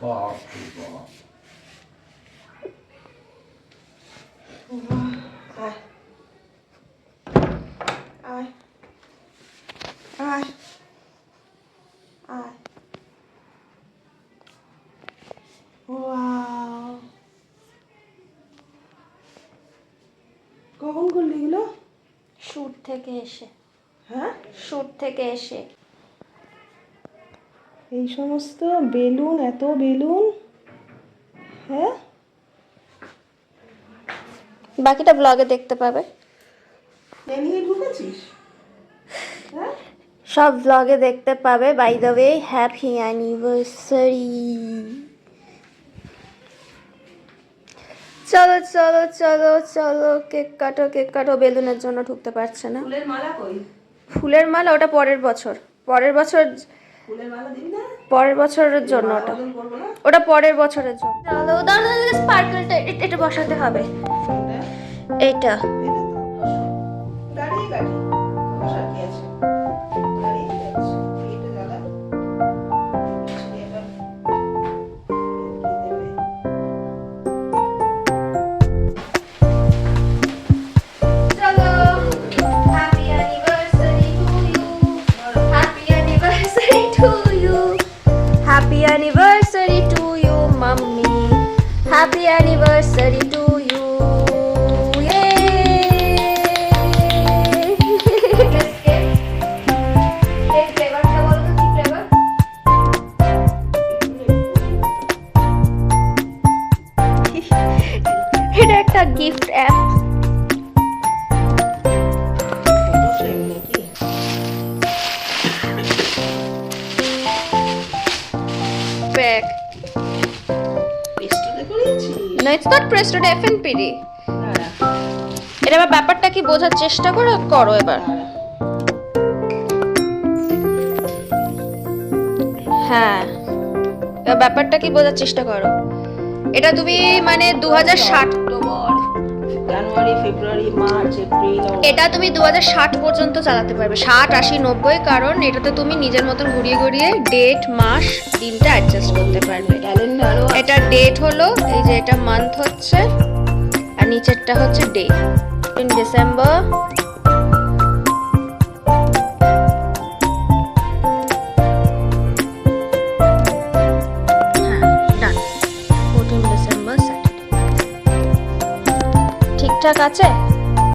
বাপ রে বাপ। আয় আয় আয়। ওয়াও, কখন করলি এগুলো? শুট থেকে এসে। হ্যাঁ, শুট থেকে এসে। এই সমস্ত বেলুন, এত বেলুন। হ্যাঁ, বাকিটা ব্লগে দেখতে পাবে। নিয়ে ঢুকেছিস? হ্যাঁ, সব ব্লগে দেখতে পাবে। By the way, happy anniversary. চলো চলো চলো চলো, কেক কাটো কেক কাটো। বেলুনের জন্য ঢুকতে পারছে না। ফুলের মালা কই? ফুলের মালা ওটা পরের বছর। পরের বছর, ফুলের মালা দিবি না? পরের বছরের জন্য ওটা। বদল করবো না? ওটা পরের বছরের জন্য। চলো দাঁড়ানো, স্পার্কেলটা এটা বসাতে হবে। কোনটা? এইটা এটা তো দাঁড়িয়ে কাটি। বসার কি আছে? দাঁড়িয়ে কি আছে? এইটা জ্বালা। এটা কি দেবে? চলো। Happy anniversary to you. Happy anniversary to you. Happy anniversary to you mummy. Happy anniversary to you. এটা একটা গিফট অ্যাপ। ফটো ফ্রেম নাকি? ব্যাগ। পেস্টে করেছি। No, it's not pressed, এটা FNPD। দাঁড়া, এটা আবার ব্যাপারটা কি বোঝার চেষ্টা করো এবার। দাঁড়া। হ্যাঁ, এবার ব্যাপারটা কি বোঝার চেষ্টা করো। এটা তুমি মানে 2060, অক্টোবর, জানুয়ারি, ফেব্রুয়ারি, মার্চ, এপ্রিল। এটা তুমি 2060 পর্যন্ত চালাতে পারবে। 60, 80, 90, কারণ এটাতে তুমি নিজের মতন ঘুরিয়ে ঘুরিয়ে ডেট, মাস, দিনটা অ্যাডজাস্ট করতে পারবে। ক্যালেন্ডারও এটা ডেট হলো, এই যে এটা মান্থ হচ্ছে, আর নিচেরটা হচ্ছে ডে। ইন ডিসেম্বর, ঠিকঠাক আছে।